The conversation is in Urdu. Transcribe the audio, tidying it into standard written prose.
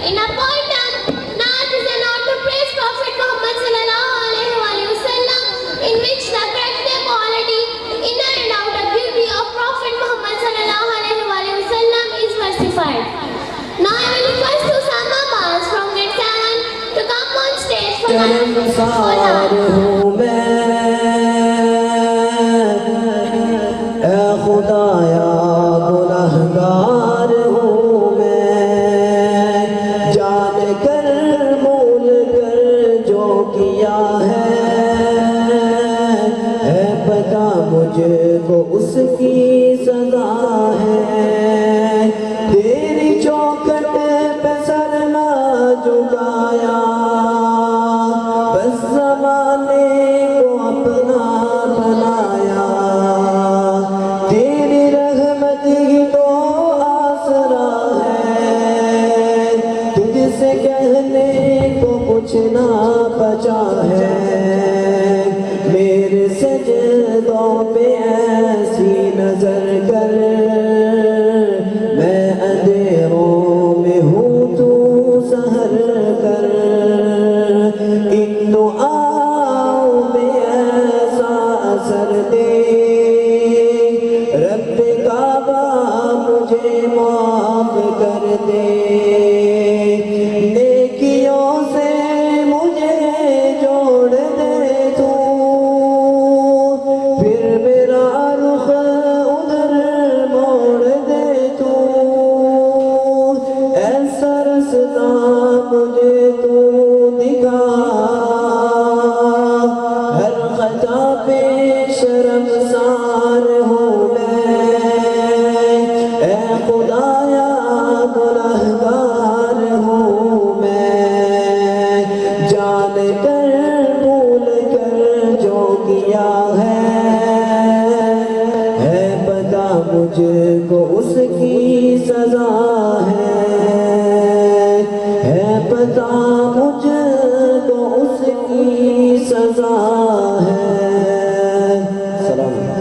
In a poem, Naat is an ode to praise Prophet Muhammad sallallahu alaihi wasallam, in which the character, quality, inner and outer beauty of Prophet Muhammad sallallahu alaihi wasallam is versified. Now I will request to some mamas from grade 7 to come on stage for مجھے کو اس کی سزا ہے، تیری چوکھٹ پہ سر نہ جھکایا، بس زمانے کو اپنا بنایا، تیری رحمت ہی تو آسرا ہے، تجھ سے کہنے کو کچھ نہ بچا ہے، میرے سجدوں پہ ایسی نظر کر، میں اندھیروں میں ہوں تو سحر کر، ان دعاؤں میں ایسا اثر دے، رب کعبہ مجھے معاف کر دے، نیکیوں سے مجھے جوڑ دے تو، پھر میرا رخ ادھر موڑ دے تو، ایسا رستہ مجھے تو دکھا، ہر خطا پہ شرمسار ہوں میں، اے خدایا گنہگار ہوں میں، جان کر بھول کر جو کیا ہے پتہ مجھ کو اس کی سزا ہے پتہ مجھ